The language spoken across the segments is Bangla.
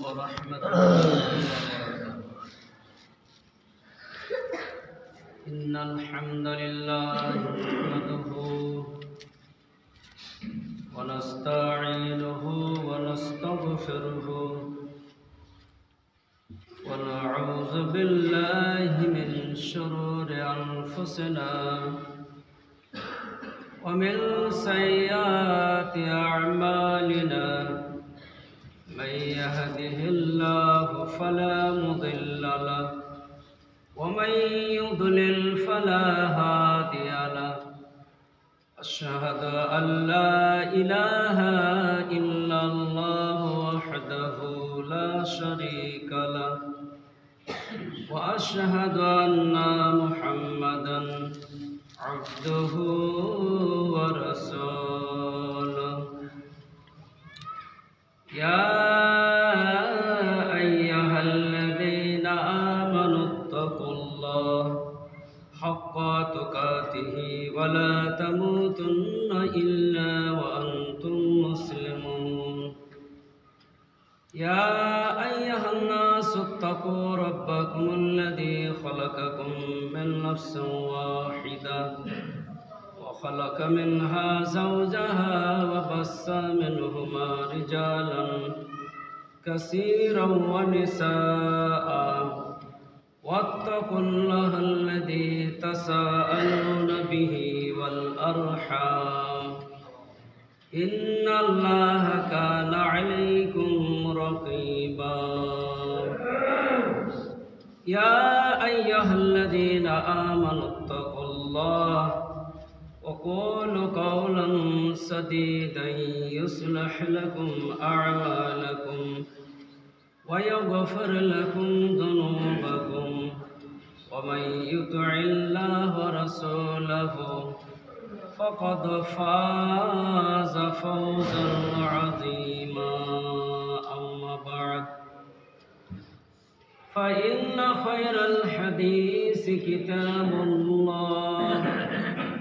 ورحمة الله وبركاته. إن الحمد لله نحمده ونستعينه ونستغفره ونعوذ بالله من شرور أنفسنا ومن سيئات أعمالنا من يهده الله فلا مضل له ومن يضلل فلا هادي له. أشهد أن لا إله إلا الله وحده لا شريك له وأشهد أن محمدا عبده ورسوله. يا أيها الذين آمنوا اتقوا الله حق تقاته ولا تموتن إلا وأنتم مسلمون. يا أيها الناس اتقوا ربكم الذي خلقكم من نفس واحدة وخلق منها زوجها وبث منهما رجالا كثيرا ونساء واتقوا الله الذي تساءلون به والأرحام إن الله كان عليكم رقيبا. يا أيها الذين آمنوا اتقوا الله وقولوا قولا سديدا يصلح لكم أعمالكم ويغفر لكم ذنوبكم ومن يطع الله ورسوله فقد فاز فوزا عظيما. أما بعد فإن خير الحديث كتاب الله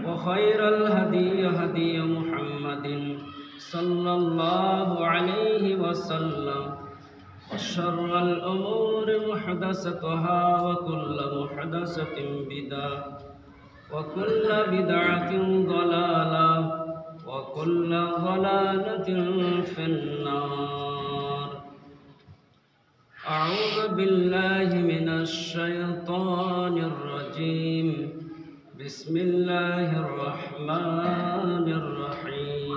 وخير الهدي هدي محمد صلى الله عليه وسلم وشر الأمور محدثتها وكل محدثة بدعة وكل بدعة ضلالة وكل ضلالة في النار. أعوذ بالله من الشيطان الرجيم. بسم الله الرحمن الرحيم.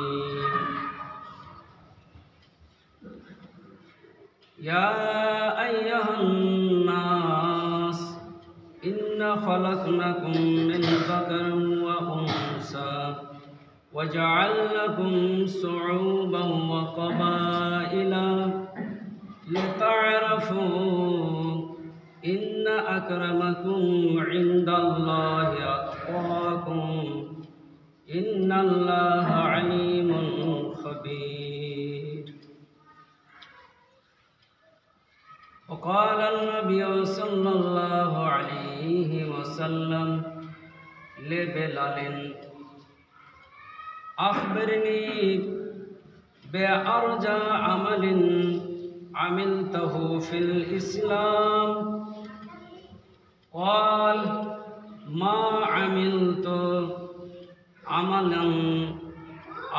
يا أيها الناس إنا خلقناكم من ذكر وأنثى وجعلناكم شعوبا وقبائل لتعارفوا إن أكرمكم عند الله أتقاكم إن الله عليم خبير. وقال النبي صلى الله عليه وسلم لبلال أخبرني بأرجى عمل عملته في الإسلام. قال ما عملت عملا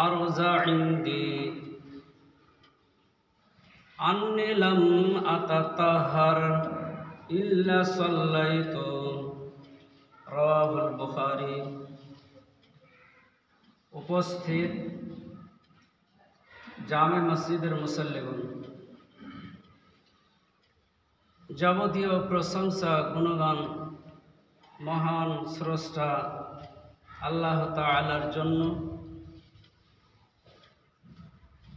أرجى عندي أني لم أتطهر إلا صليت. رواه البخاري. উপস্থিত জামে মসজিদের মুসল্লিগণ, যাবতীয় প্রশংসা গুণগান মহান স্রষ্টা আল্লাহ তাআলার জন্য।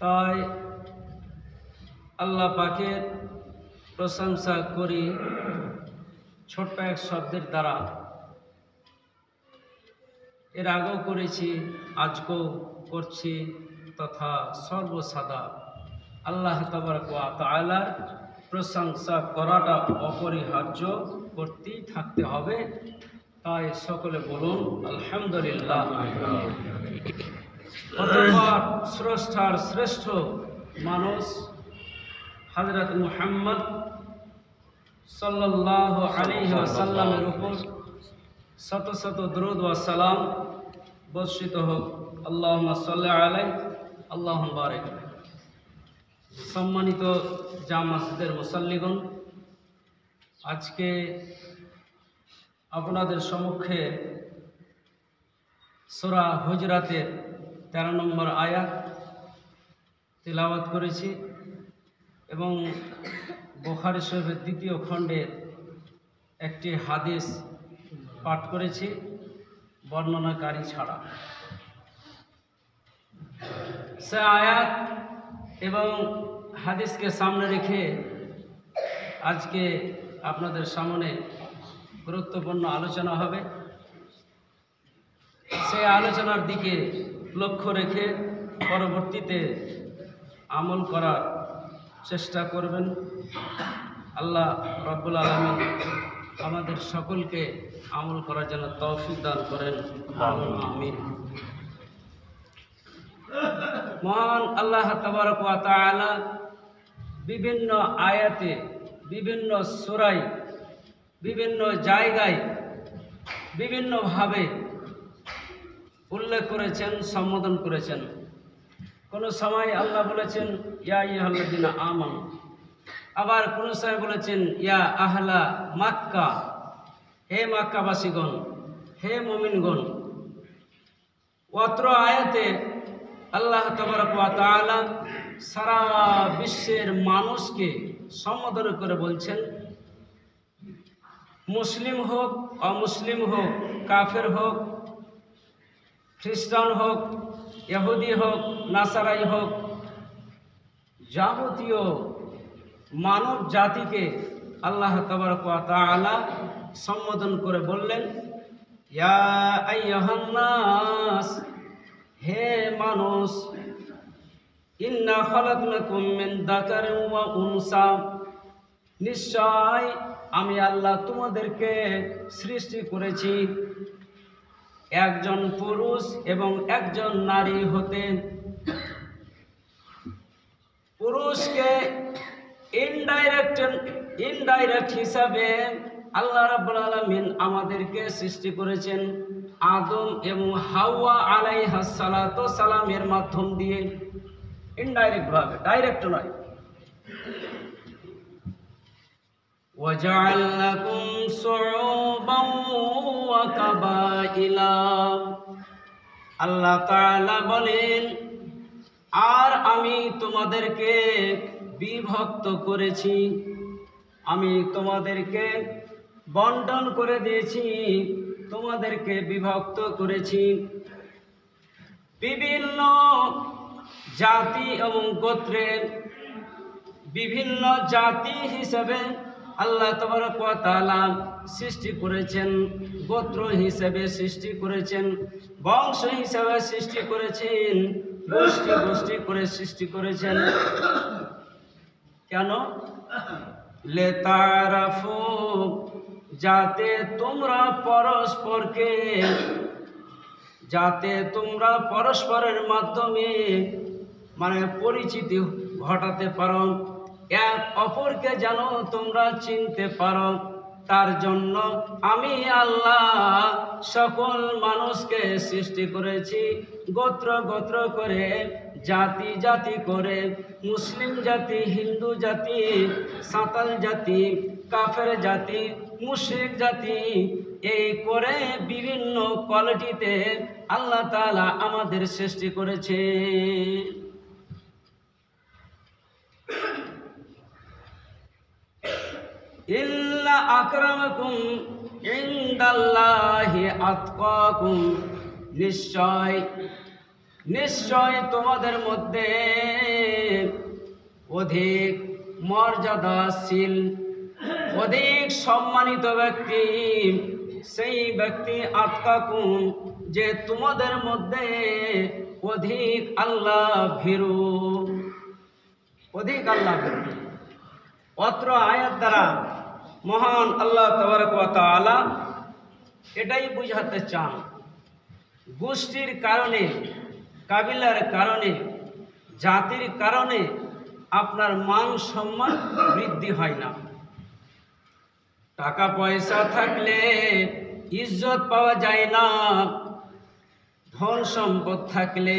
তাই আল্লাহ পাকের প্রশংসা করি ছোট্ট এক শব্দের দ্বারা। এর আগেও করেছি, আজকেও করছি, তথা সর্বসাদা আল্লাহ তাবারক ওয়া তাআলার প্রশংসা করাটা অপরিহার্য, করতেই থাকতে হবে। তাই সকলে বলুন আলহামদুলিল্লাহ। অতঃপর স্রষ্টার শ্রেষ্ঠ মানুষ হযরত মুহাম্মদ সাল্লাল্লাহু আলাইহি ওয়াসাল্লামের উপর শত শত দরুদ ওয়া সালাম বর্ষিত হোক। আল্লাহুম্মা সাল্লি আলাইহি আল্লাহুম্মা বারিক আলাইহি। সম্মানিত জামা মসজিদের মুসাল্লিগণ, আজকে আপনাদের সম্মুখে সূরা হুজরাতের 13 নম্বর আয়াত তিলাওয়াত করেছি এবং বুখারী শরীফের 2য় খণ্ডের একটি হাদিস পাঠ করেছি বর্ণনাকারী ছাড়া। সে আয়াত এবং হাদিসকে সামনে রেখে আজকে আপনাদের সামনে গুরুত্বপূর্ণ আলোচনা হবে। সেই আলোচনার দিকে লক্ষ্য রেখে পরবর্তীতে আমল করার চেষ্টা করবেন। আল্লাহ রাব্বুল আলামিন আমাদের সকলকে আমল করার জন্য তৌফিক দান করেন, আমিন। মহান আল্লাহ তাবারক ওয়া তাআলা বিভিন্ন আয়াতে, বিভিন্ন সূরায়, বিভিন্ন জায়গায় বিভিন্নভাবে উল্লেখ করেছেন, সম্বোধন করেছেন। কোনো সময় আল্লাহ বলেছেন ইয়া আইয়ুহাল্লাযীনা আমানু, আবার কোনো সময় বলেছেন ইয়া আহলা মাক্কা, হে মক্কাবাসীগণ, হে মুমিনগণ। অত্র আয়াতে আল্লাহ তাবারক ওয়া তাআলা সারা বিশ্বের মানুষকে সম্বোধন করে বলছেন, মুসলিম হোক, অমুসলিম হোক, কাফের হোক, খ্রিস্টান হোক, ইহুদি হোক, নাসারাই হোক, যাবতীয় মানব জাতিকে আল্লাহ তাবারক ওয়া তাআলা সম্বোধন করে বললেন ইয়া আইয়ুহান নাস, হে মানুষ, ইন্না খালাকনাকুম মিন যাকারিন ওয়া উনসা, নিশ্চয় আমি আল্লাহ তোমাদেরকে সৃষ্টি করেছি একজন পুরুষ এবং একজন নারী হতে। পুরুষকে ইনডাইরেক্ট হিসাবে আল্লাহ রাব্বুল আলামিন আমাদেরকে সৃষ্টি করেছেন আদম এবং হাওয়া আলাইহিস সালাতু সালামের মাধ্যম দিয়ে, ইনডাইরেক্ট ভাবে, ডাইরেক্ট নয়। وَجَعَلْنَكُمْ شُعُوبًا وَقَبَائِلًا, আল্লাহ তাআলা বলেন আর আমি তোমাদেরকে বিভক্ত করেছি, আমি তোমাদেরকে বন্টন করে দিয়েছি, তোমাদেরকে বিভক্ত করেছি বিভিন্ন জাতি এবং গোত্রের। বিভিন্ন জাতি হিসেবে আল্লাহ তাবারক ওয়া তাআলা সৃষ্টি করেছেন, গোত্র হিসেবে সৃষ্টি করেছেন, বংশ হিসেবে সৃষ্টি করেছেন, গোষ্ঠী গোষ্ঠী করে সৃষ্টি করেছেন। কেন? লিতারাফু, যাতে তোমরা পরস্পরের মাধ্যমে মানে পরিচিতি ঘটাতে পারো, এক অপরকে যেন তোমরা চিনতে পারো। তার জন্য আমি আল্লাহ সকল মানুষকে সৃষ্টি করেছি গোত্র গোত্র করে, জাতি জাতি করে, মুসলিম জাতি, হিন্দু জাতি, সাঁওতাল জাতি, কাফের জাতি, মুশরিক জাতি, এই করে বিভিন্ন কোয়ালিটিতে আল্লাহ তাআলা আমাদের সৃষ্টি করেছে। ইল্লা আকরামাকুম ইনদাল্লাহি আতকাকুম, নিশ্চয় তোমাদের মধ্যে অধিক মর্যাদাশীল, অধিক সম্মানিত ব্যক্তি সেই ব্যক্তি আতকাকুম, যে তোমাদের মধ্যে অধিক আল্লাহ ভীরু, অধিক আল্লাহ ভীরু। অত্র আয়াত দ্বারা মহান আল্লাহ তাবারক ওয়া তাআলা এটাই বুঝাতে চান, গোষ্ঠীর কারণে, কাবিলার কারণে, জাতির কারণে আপনার মান সম্মান বৃদ্ধি হয় না। টাকা পয়সা থাকলে ইজ্জত পাওয়া যায় না, ধন সম্পদ থাকলে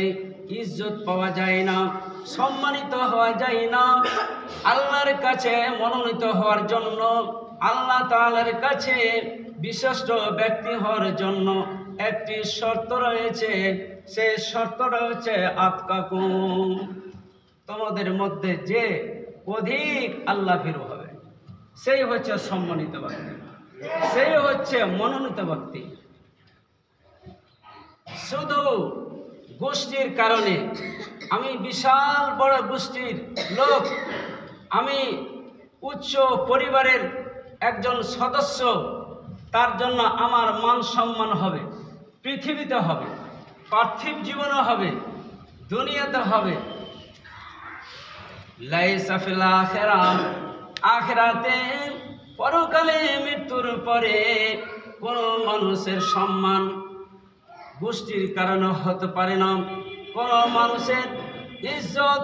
ইজ্জত পাওয়া যায় না, সম্মানিত হওয়া যায় না। আল্লাহর কাছে মনোনীত হওয়ার জন্য, আল্লাহ তাআলার কাছে বিশিষ্ট ব্যক্তি হওয়ার জন্য একটি শর্ত রয়েছে। সেই শর্তটা হচ্ছে আতকাকুম, তোমাদের মধ্যে যে অধিক আল্লাহ ভীরু হবে সেই হচ্ছে সম্মানিত ব্যক্তি, সেই হচ্ছে মনোনীত ব্যক্তি। শুধু গোষ্ঠীর কারণে, আমি বিশাল বড় গোষ্ঠীর লোক, আমি উচ্চ পরিবারের একজন সদস্য, তার জন্য আমার মান সম্মান হবে, পৃথিবীতে হবে, পার্থিব জীবনে হবে, দুনিয়াতে হবে। লাইসা ফিল আখিরাহ, আখিরাতে পরকালে মৃত্যুর পরে কোন মানুষের সম্মান গোষ্ঠীর কারণে হতে পারে না। কোন মানুষের ইজ্জত,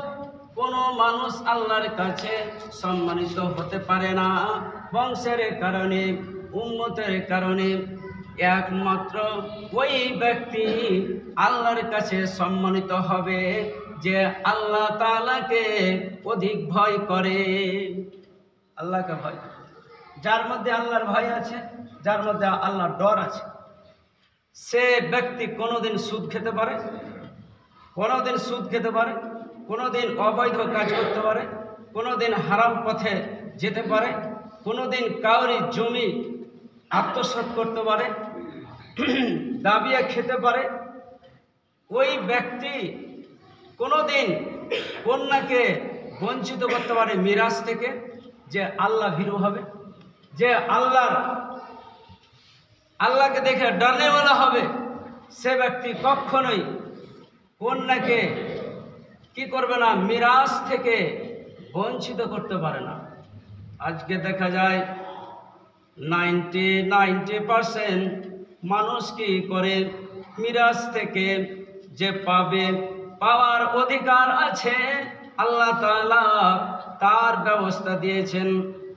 কোন মানুষ আল্লাহর কাছে সম্মানিত হতে পারে না বংশের কারণে, উম্মতের কারণে। একমাত্র ওই ব্যক্তি আল্লাহর কাছে সম্মানিত হবে যে আল্লাহ তাআলাকে অধিক ভয় করে। আল্লাহকে ভয়, যার মধ্যে আল্লাহর ভয় আছে, যার মধ্যে আল্লাহর ডর আছে, সে ব্যক্তি কোনোদিন সুদ খেতে পারে, কোনোদিন সুদ খেতে পারে, কোনোদিন অবৈধ কাজ করতে পারে, কোনোদিন হারাম পথে যেতে পারে, কোনোদিন কাউরি জমি আত্মসাৎ করতে পারে, দাবিয়ে খেতে পারে। ওই ব্যক্তি কোনোদিন কন্যাকে বঞ্চিত করতে পারে মিরাজ থেকে, যে আল্লাহ ভীরু হবে, যে আল্লাহকে দেখে ডরনেওয়ালা হবে। সে ব্যক্তি কখনোই কন্যাকে কি করবে না, মিরাজ থেকে বঞ্চিত করতে পারে না। আজকে দেখা যায় 90% মানুষ কি করে, মিরাজ থেকে যে পাবে, পাওয়ার অধিকার আছে, আল্লাহ তাআলা তার ব্যবস্থা দিয়েছেন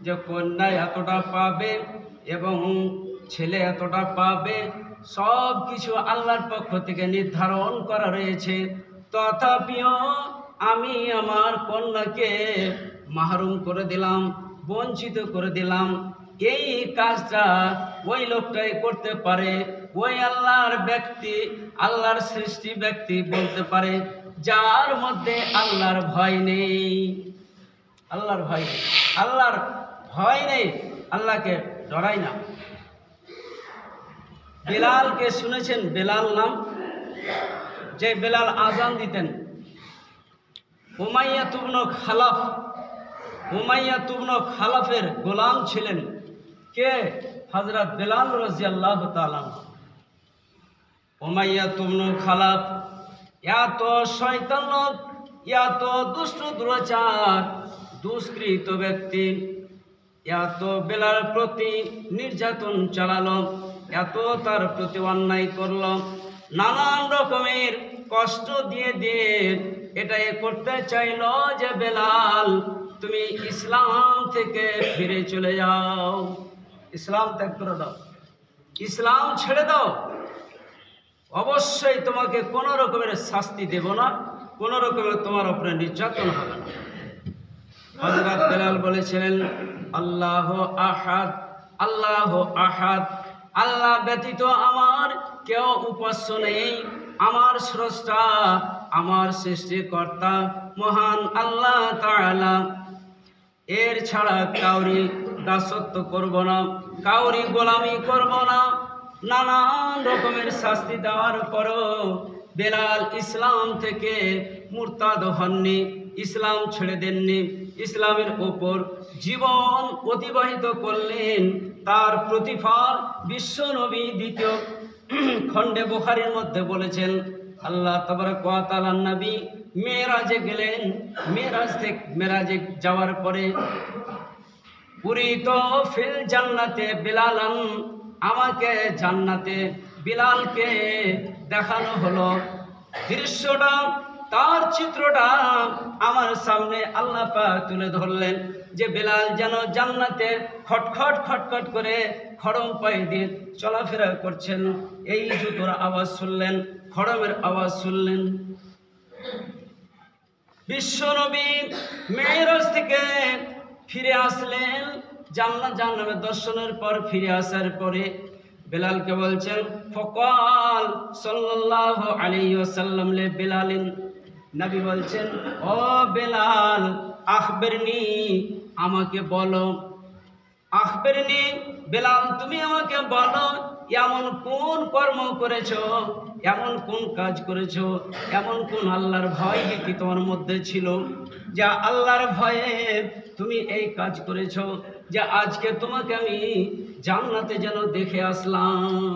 যে কন্যা এতটা পাবে এবং ছেলে এতটা পাবে, সব কিছু আল্লাহর পক্ষ থেকে নির্ধারণ করা রয়েছে। তথাপিও আমি আমার কন্যাকে মাহরুম করে দিলাম, বঞ্চিত করে দিলাম। এই কাজটা ওই লোকটাই করতে পারে, ওই আল্লাহর ব্যক্তি, আল্লাহর সৃষ্টি ব্যক্তি বলতে পারে, যার মধ্যে আল্লাহর ভয় নেই। আল্লাহর ভয় নেই, আল্লাহর ভয় নেই, আল্লাহকে ডরাই না। বেলালকে শুনেছেন? বেলাল নাম, যে বেলাল আজান দিতেন। উমাইয়া ইবনে খালাফ, উমাইয়া ইবনে খালাফের গোলাম ছিলেন কে? হযরত বেলাল রাদিয়াল্লাহু তাআলা। উমাইয়া ইবনে খালাফ এত শয়তান লোক, এত দুষ্ট দুরাচার, দুষ্কৃত ব্যক্তি, এত বেলাল প্রতি নির্যাতন চালালো, এত তার প্রতি অন্যায় করলো, নানান রকমের কষ্ট দিয়ে দিয়ে এটাই করতে চাইলো যে বেলাল তুমি ইসলাম থেকে ফিরে চলে যাও, ইসলাম ত্যাগ করে দাও, ইসলাম ছেড়ে দাও, অবশ্যই তোমাকে কোনো রকমের শাস্তি দেব না, কোনো রকমের তোমার উপরে নির্যাতন হবে না। হযরত বেলাল বলেছিলেন, আল্লাহ আহাদ, আল্লাহ আহাদ, আল্লাহ ব্যতীত আমার কেউ উপাস্য নেই, আমার স্রষ্টা, আমার সৃষ্টিকর্তা মহান আল্লাহ তাআলা। এর ছাড়া কাউরি দাসত্ব করব না, কাউরি গোলামি করব না। নানান রকমের শাস্তি দেওয়ার পরও বেলাল ইসলাম থেকে মুরতাদ হননি, ইসলাম ছেড়ে দেননি, ইসলামের ওপর জীবন অতিবাহিত করলেন। তার প্রতিফল বিশ্বনবী দ্বিতীয় খণ্ডে বুখারীর মধ্যে বলেছেন, আল্লাহ তাবারক ওয়া তাআলার নবী মেরাজে গেলেন, মেরাজে যাওয়ার পরে পুরিতো ফিল জান্নাতে বিলালান, আমাকে জান্নাতে বিলালকে দেখানো হলো। দৃশ্যটা তার চিত্রটা আমার সামনে আল্লাহ পাক তুলে ধরলেন যে বেলাল যেন জান্নাতে খটখট খটখট করে খড়ম পায়ে দিয়ে চলাফেরা করছেন। এই জুতোর আওয়াজ শুনলেন, খড়মের আওয়াজ শুনলেন। বিশ্বনবী মেরাজ থেকে ফিরে আসলেন, জাহান্নামের দর্শনের পর ফিরে আসার পরে বেলালকে বলছেন, ফকাল সাল্লাল্লাহু আলাইহি ওয়াসাল্লাম লে বেলালিন, নবী বলছেন, ও বেলাল আখবিরনি, আমাকে বলো। আখবিরনি, বেলাল তুমি আমাকে বলো, এমন কোন কর্ম করেছো, এমন কোন কাজ করেছো, এমন কোন আল্লাহর ভয় কি তোমার মধ্যে ছিল, যা আল্লাহর ভয়ে তুমি এই কাজ করেছো, যে আজকে তোমাকে আমি জান্নাতে যেন দেখে আসলাম।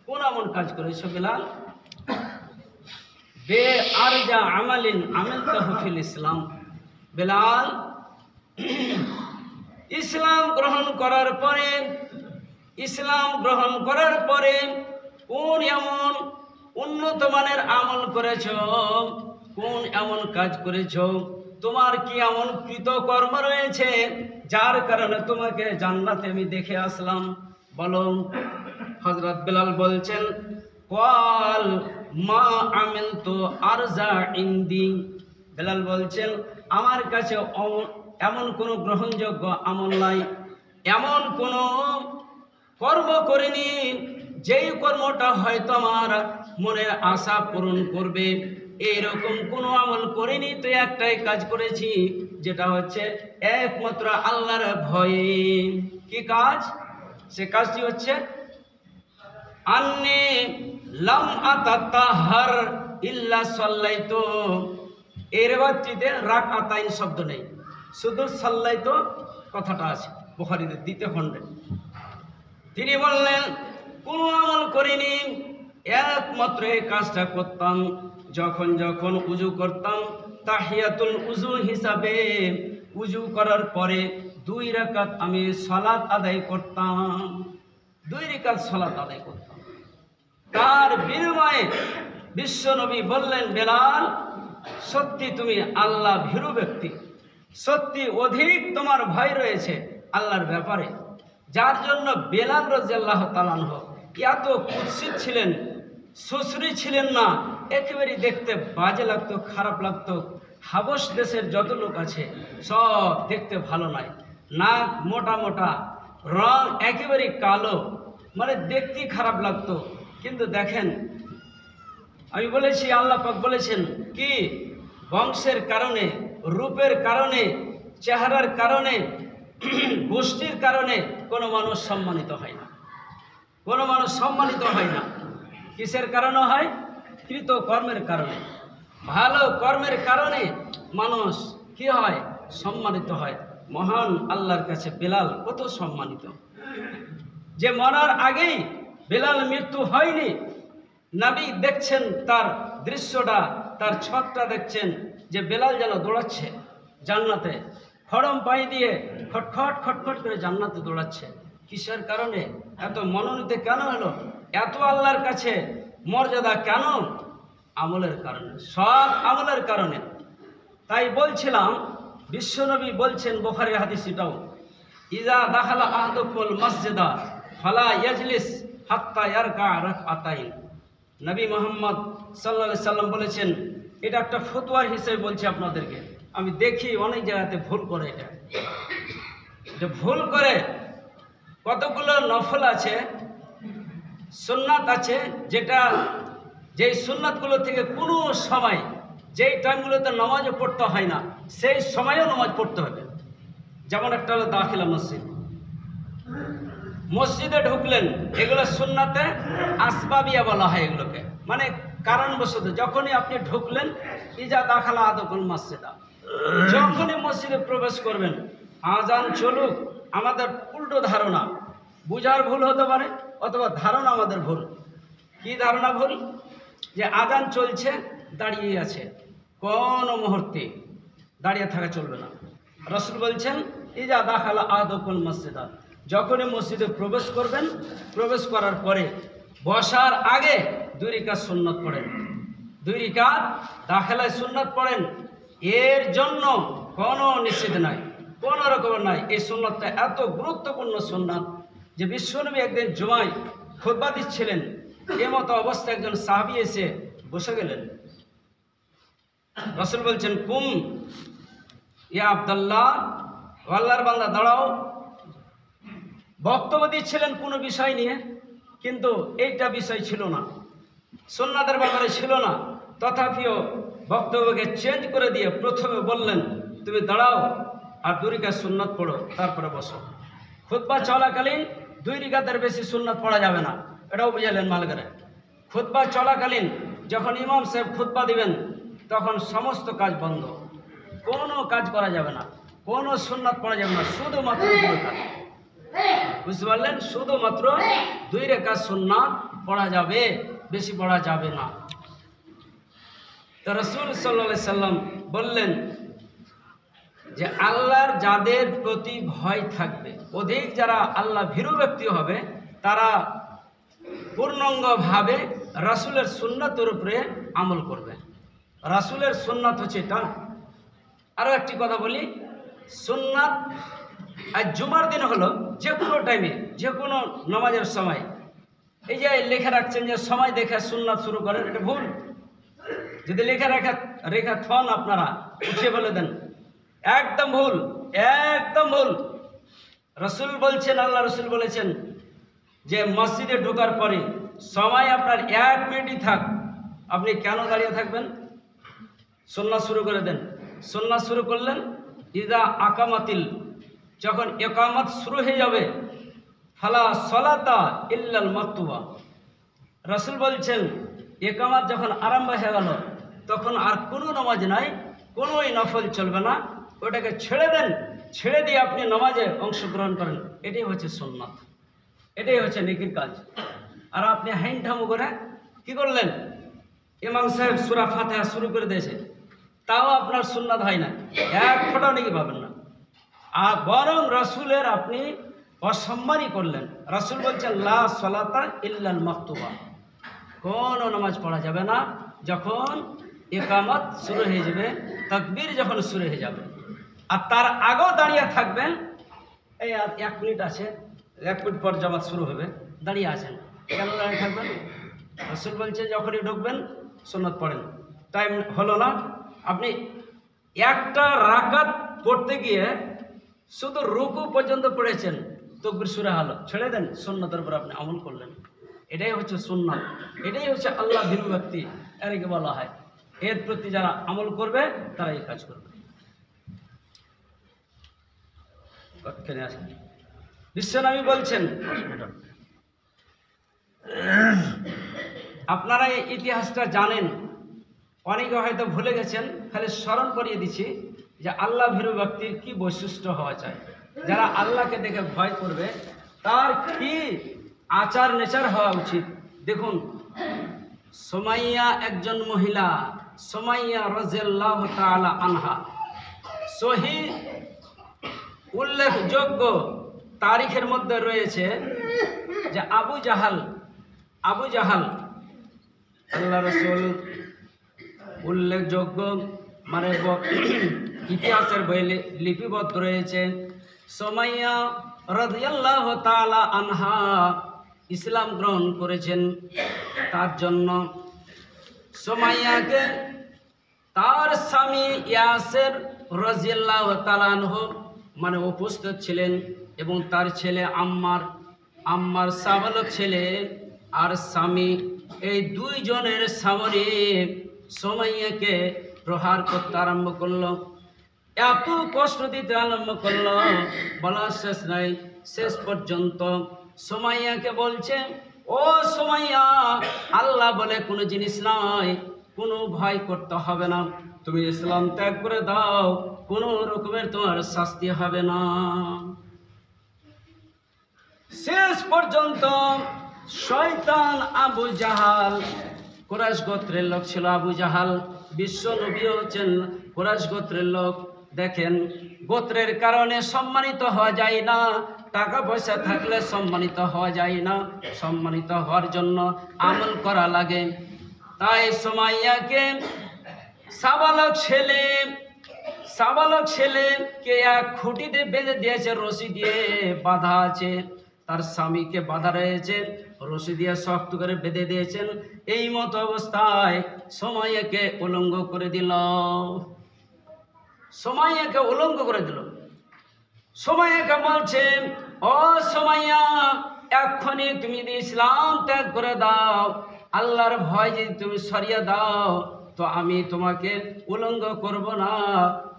কোন এমন কাজ করেছো বেলাল? বে আরজা আমালিন আমিলতাহু ফিল ইসলাম। বেলাল ইসলাম গ্রহণ করার পরে কোন এমন উন্নত মানের আমল করেছো, কোন এমন কাজ করেছো, তোমার কি এমন কৃতকর্ম রয়েছে যার কারণে তোমাকে জান্নাতে আমি দেখে আসলাম, বলো। হযরত বেলাল বলছেন, ক্বাল মা আমিলতু আরজা ইনদি। বেলাল বলছেন, আমার কাছে এমন কোনো গ্রহণযোগ্য আমল নাই, এমন কোনো কর্ম করিনি যেই কর্মটা হয়তো আমার মনের আশা পূরণ করবে, এইরকম কোনো আমল করিনি। তো একটাই কাজ করেছি, যেটা হচ্ছে একমাত্র আল্লাহর ভয়ে। কি কাজ? সে কাজটি হচ্ছে আন্নি লাম আতাতাহার ইল্লা সাল্লাইতু। এর বাচ্চিতে রাকাতাইন শব্দ নেই, শুধু সাল্লাইতু কথাটা আছে বুখারীতে 2 খণ্ডে। তিনি বললেন, কোনো আমল করিনি, একমাত্র এই কাজটা করতাম যখন যখন উজু করতাম, তাহিয়াতুল উজু হিসাবে উজু করার পরে 2 রাকাত আমি সালাত আদায় করতাম, 2 রাকাত সালাত আদায় করতাম। তার বিনিময়ে বিশ্বনবী বললেন, বেলাল সত্যি তুমি আল্লাহ ভীরু ব্যক্তি, সত্যি অধিক তোমার ভয় রয়েছে আল্লাহর ব্যাপারে, যার জন্য বেলাল রাদিয়াল্লাহু তাআলা আনহু এত কুৎসিত ছিলেন, সুশ্রী ছিলেন না, একেবারে দেখতে বাজে লাগতো, খারাপ লাগতো। হাবশ দেশের যত লোক আছে সব দেখতে ভালো নয়, নাক মোটা মোটা, রং একেবারে কালো, মানে দেখতে খারাপ লাগতো। কিন্তু দেখেন, আমি বলেছি আল্লাহ পাক বলেছেন কি, বংশের কারণে, রূপের কারণে, চেহারার কারণে, গোষ্ঠীর কারণে কোনো মানুষ সম্মানিত হয় না, কোনো মানুষ সম্মানিত হয় না। কিসের কারণে হয়? কৃতকর্মের কারণে, ভালো কর্মের কারণে মানুষ কি হয়? সম্মানিত হয়। মহান আল্লাহর কাছে বেলাল কত সম্মানিত, যে মরার আগেই বেলাল মৃত্যু হয়নি। নবী দেখছেন তার দৃশ্যটা, তার ছকটা দেখছেন, যে বেলাল যেন দৌড়াচ্ছে জান্নাতে, খড়ম পায়ে দিয়ে খটখট খটখট করে জান্নাতে দৌড়াচ্ছে। কিসের কারণে? এত মনোনীত কেন হলো? এত আল্লাহর কাছে মর্যাদা কেন? আমলের কারণে, সব আমলের কারণে। তাই বলছিলাম, বিশ্বনবী বলছেন, বুখারীর হাদিস এটাও, ইজা দাখালা আহাদুকুল মসজিদা ফালা ইয়াজলিস হাত্তা ইয়ারকা রাকআতাইন। নবী মুহাম্মদ সাল্লাল্লাহু আলাইহি সাল্লাম বলেছেন, এটা একটা ফতোয়ার হিসেবে বলছি আপনাদেরকে। আমি দেখি অনেক জায়গাতে ভুল করে, এটা ভুল করে। কতগুলো নফল আছে, সুন্নাত আছে, যেই সুন্নাতগুলো থেকে কোনো সময়, যেই টাইমগুলোতে নামাজও পড়তে হয় না, সেই সময়েও নামাজ পড়তে হবে। যেমন একটা হলো দাখিলা মসজিদ, মসজিদে ঢুকলেন, এগুলো সুন্নাতে আসবাবিয়া বলা হয় এগুলোকে, মানে কারণবশত যখনই আপনি ঢুকলেন, ইজা দাখালা আহাদুকুল মসজিদা, যখনই মসজিদে প্রবেশ করবেন, আজান চলুক, আমাদের উল্টো ধারণা, বুঝার ভুল হতে পারে, অথবা ধারণা আমাদের ভুল। কি ধারণা ভুল? যে আজান চলছে, দাঁড়িয়ে আছে, কোন মুহূর্তে দাঁড়িয়ে থাকা চলবে না। রাসূল বলছেন, ইজা দাখালা আহাদুকুল মসজিদা, যখনই মসজিদে প্রবেশ করবেন, প্রবেশ করার পরে বসার আগে 2 রাকাত সুন্নাত পড়েন, 2 রাকাত দাখিলায় সুন্নাত পড়েন, এর জন্য কোনো নিষেধ নাই, কোনো রকমের নাই। এই সুন্নাতটা এত গুরুত্বপূর্ণ সুন্নাত যে বিশ্বনবী একদিন জুমায় খুতবা দিচ্ছিলেন, এমতো অবস্থায় একজন সাহাবী এসে বসে গেলেন। রাসূল বলছেন, কুম ইয়া আব্দুল্লাহ, আল্লাহর বান্দা দাঁড়াও। বক্তব্য দিচ্ছিলেন কোনো বিষয় নিয়ে, কিন্তু এইটা বিষয় ছিল না, সুন্নাতের ব্যাপারে ছিল না। তথাপিও বক্তব্যকে চেঞ্জ করে দিয়ে প্রথমে বললেন, তুমি দাঁড়াও আর 2 রাকাত সুন্নাত পড়ো, তারপরে বসো। খুতবা চলাকালীন 2 রাকাতের বেশি সুন্নাত পড়া যাবে না, এটাও বুঝালেন ভালো করে। খুতবা চলাকালীন যখন ইমাম সাহেব খুতবা দিবেন, তখন সমস্ত কাজ বন্ধ, কোনো কাজ করা যাবে না, কোনো সুন্নাত পড়া যাবে না, শুধুমাত্র 2 রাকাত। বুঝতে পারলেন? শুধুমাত্র 2 রাকাত সুন্নাত পড়া যাবে, বেশি পড়া যাবে না। তো রাসূল সাল্লাল্লাহু আলাইহি সাল্লাম বললেন যে আল্লাহর যাদের প্রতি ভয় থাকবে, অধিক যারা আল্লাহ ভীরু ব্যক্তি হবে, তারা পূর্ণাঙ্গভাবে রাসূলের সুন্নাতের উপরে আমল করবে। রাসূলের সুন্নাত হচ্ছে এটা। আরও একটি কথা বলি, সুন্নাত আজ জুমার দিন হলো যে কোনো টাইমে, যে কোনো নামাজের সময়, এই যে লেখা রাখছেন যে সময় দেখে সুন্নাত শুরু করেন, এটা ভুল। যদি রেখা থন আপনারা উঠিয়ে বলে দেন, একদম ভুল, একদম ভুল। রাসূল বলছেন, আল্লাহ রাসূল বলেছেন যে মসজিদে ঢোকার পরে সময় আপনার 1 মিনিটই থাক, আপনি কেন দাঁড়িয়ে থাকবেন? সুন্নাত শুরু করে দেন। সুন্নাত শুরু করলেন, ইদা আকামাতিল, যখন ইকামত শুরু হয়ে যাবে, ফালা সলাতা ইল্লাল মাকতুবা। রাসূল বলছেন ইকামত যখন আরম্ভ হয়ে গেল, তখন আর কোনো নামাজ নাই, কোনোই নফল চলবে না, ওটাকে ছেড়ে দেন, ছেড়ে দিয়ে আপনি নামাজে অংশগ্রহণ করেন। এটাই হচ্ছে সুন্নাত, এটাই হচ্ছে নেকির কাজ। আর আপনি হাইনঠামো করে কি করলেন? ইমাম সাহেব সূরা ফাতিহা শুরু করে দিয়েছে, তাও আপনার সুন্নাত হয় না, এক ফোঁটাও নেকি পাবেন না। আর বরং রাসূলের আপনি অসম্মানই করলেন। রাসূল বলছেন লা সলাতা ইল্লাল মাকতুবা, কোনো নামাজ পড়া যাবে না যখন ইকামত শুরু হয়ে যাবে, তাকবীর যখন শুরু হয়ে যাবে। আর তার আগেও দাঁড়িয়ে থাকবেন, এই 1 মিনিট আছে, 1 মিনিট পর জামাত শুরু হবে, দাঁড়িয়ে আছেন, কেন দাঁড়িয়ে থাকবেন? রাসূল বলছে যখনই ঢুকবেন সুন্নাত পড়েন। টাইম হলো না, আপনি একটা রাকাত পড়তে গিয়ে শুধু রুকু পর্যন্ত পড়েছেন, তাকবীর শুরু হলো, ছেড়ে দেন, সুন্নাতের উপর আপনি আমল করলেন। এটাই হচ্ছে সুন্নাত, এটাই হচ্ছে আল্লাহ ভীরু ব্যক্তি, এরকে বলা হয়। এর প্রতি যারা আমল করবে তারা এই কাজ করবে। বিশ্বনবী বলছেন, আপনারা এই ইতিহাসটা জানেন, অনেকে হয়তো ভুলে গেছেন, খালি স্মরণ করিয়ে দিচ্ছি যে আল্লাহ ভীরু ব্যক্তির কি বৈশিষ্ট্য হওয়া চাই। যারা আল্লাহকে দেখে ভয় করবে তার কি আচার নেচার হওয়া উচিত। দেখুন, সুমাইয়া একজন মহিলা, সুমাইয়া রাদিয়াল্লাহু তাআলা আনহা, সহি উল্লেখযোগ্য তারিখের মধ্যে রয়েছে যে আবু জাহাল আল্লাহ রাসূল উল্লেখযোগ্য মানে ইতিহাসের বই লিপিবদ্ধ রয়েছে, সুমাইয়া রাদিয়াল্লাহু তাআলা আনহা ইসলাম গ্রহণ করেছেন। তার জন্য সুমাইয়াকে তার স্বামী ইয়াসের রাদিয়াল্লাহু তাআলা আনহু মানে উপস্থিত ছিলেন, এবং তার ছেলে আম্মার সাবালক ছেলে আর স্বামী, এই 2 জনের সামনে সুমাইয়াকে প্রহার করতে আরম্ভ করলো, এত কষ্ট দিতে আরম্ভ করলো, বলার শেষ নাই। শেষ পর্যন্ত সুমাইয়াকে বলছে, ও সুমাইয়া, আল্লাহ বলে কোনো জিনিস নাই, কোনো ভয় করতে হবে না, তুমি ইসলাম ত্যাগ করে দাও, কোনো রকমের তোমার শাস্তি হবে না। শেষ পর্যন্ত শয়তান আবু জাহাল, কুরাইশ গোত্রের লোক ছিল আবু জাহাল, বিশ্ব নবী হচ্ছেন কুরাইশ গোত্রের লোক। দেখেন, গোত্রের কারণে সম্মানিত হওয়া যায় না, টাকা পয়সা থাকলে সম্মানিত হওয়া যায় না, সম্মানিত হওয়ার জন্য আমল করা লাগে। তাই সুমাইয়াকে সাবালক ছেলেকে এক খুঁটিতে বেঁধে দিয়েছে, রশি দিয়ে বাঁধা আছে, তার স্বামীকে বাঁধা রয়েছে, রশি দিয়ে শক্ত করে বেঁধে দিয়েছেন। এই মতো অবস্থায় সুমাইয়াকে উলঙ্গ করে দিল। সুমাইয়াকে বলছে, ও সুমাইয়া, এক্ষুনি তুমি যদি ইসলাম ত্যাগ করে দাও, আল্লাহর ভয় যদি তুমি সরিয়ে দাও, তো আমি তোমাকে উলঙ্গ করব না,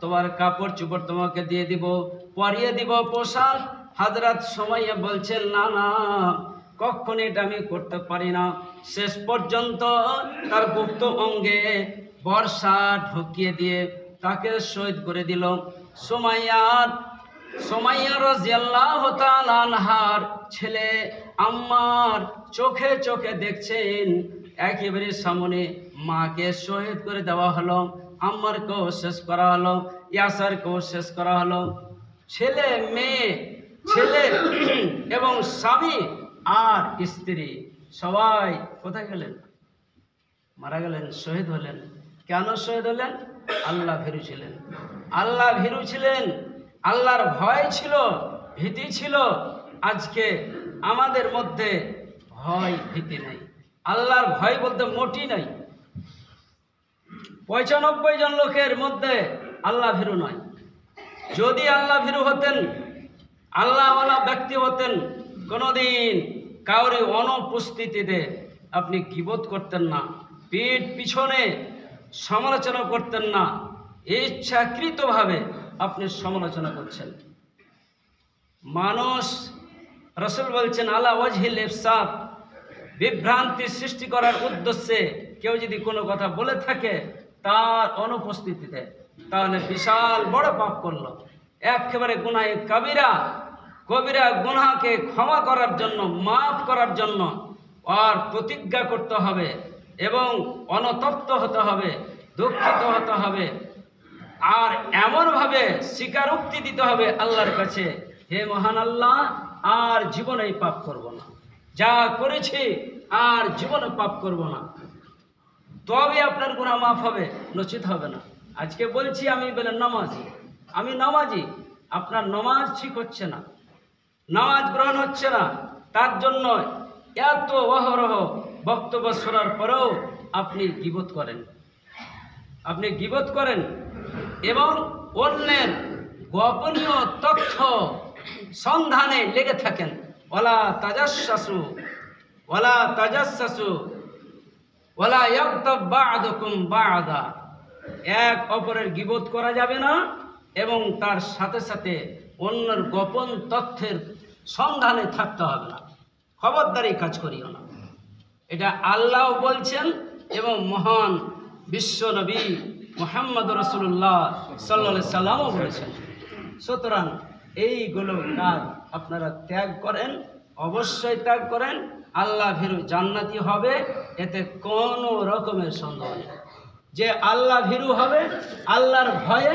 তোমার কাপড় চোপড় তোমাকে দিয়ে দিব, পরিয়ে দিব পোশাক। হযরত সুমাইয়া বলছেন, না না, কখনো এটা আমি করতে পারি না। শেষ পর্যন্ত তার গুপ্ত অঙ্গে বর্ষা ঢুকিয়ে দিয়ে তাকে শহীদ করে দিল। সুমাইয়া রাদিয়াল্লাহু তাআলা আনহার ছেলে আম্মার চোখে চোখে দেখছেন, একেবারে সামনে মাকে শহীদ করে দেওয়া হলো, আম্মারকেও শেষ করা হলো, ইয়াসারকেও শেষ করা হলো। ছেলে মেয়ে, ছেলে এবং স্বামী আর স্ত্রী সবাই কোথায় গেলেন? মারা গেলেন, শহীদ হলেন। কেন শহীদ হলেন? আল্লাহ ভীরু ছিলেন, আল্লাহর ভয় ছিল, ভীতি ছিল। আজকে আমাদের মধ্যে ভয় ভীতি নেই, আল্লাহর ভয় বলতে মোটি নাই। 95 জন লোকের মধ্যে আল্লাহ ভীরু নয়। যদি আল্লাহ ভীরু হতেন, আল্লাহওয়ালা ব্যক্তি হতেন, কোনোদিন কাউরি অনুপস্থিতিতে আপনি গীবত করতেন না, পিছনে সমালোচনা করতেন না, ইচ্ছাকৃতভাবে আপনি সমালোচনা করছেন। মানুষ, রাসূল বলছেন, আলা ওয়াজহিল ইফসাদ, বিভ্রান্তি সৃষ্টি করার উদ্দেশ্যে কেউ যদি কোনো কথা বলে থাকে তার অনুপস্থিতিতে, তাহলে বিশাল বড় পাপ করলো, একেবারে গুনাহে কবিরা গুনাহকে ক্ষমা করার জন্য, মাফ করার জন্য আর প্রতিজ্ঞা করতে হবে এবং অনুতপ্ত হতে হবে, দুঃখিত হতে হবে, আর এমনভাবে স্বীকারোক্তি দিতে হবে আল্লাহর কাছে, হে মহান আল্লাহ, আর জীবনেই পাপ করব না, যা করেছি আর জীবনে পাপ করব না, তবে আপনার গুনাহ মাফ হবে, নচিত হবে না। আজকে বলছি আমি বলেন আমি নামাজি, আপনার নামাজ ঠিক হচ্ছে না, নামাজ গ্রহণ হচ্ছে না, তার জন্য এত অহরহ বক্তব্য শোনার পরেও আপনি গীবত করেন এবং অন্যের গোপনীয় তথ্য সন্ধানে লেগে থাকেন। ওয়ালা তাজাসসু ওয়ালা ইয়াগতাব বা'দুকুম বা'দা, এক অপরের গীবত করা যাবে না এবং তার সাথে সাথে অন্যের গোপন তথ্যের সন্ধানে থাকতে হবে না। খবরদারি কাজ করিও না, এটা আল্লাহ বলছেন এবং মহান বিশ্ব নবী মুহাম্মদ রাসূলুল্লাহ সাল্লাল্লাহু আলাইহি সাল্লামও বলেছেন। সুতরাং এইগুলো কাজ আপনারা ত্যাগ করেন, অবশ্যই ত্যাগ করেন, আল্লাহ ভীরু জান্নাতি হবে, এতে কোনো রকমের সন্দেহ নেই। যে আল্লাহ ভীরু হবে, আল্লাহর ভয়ে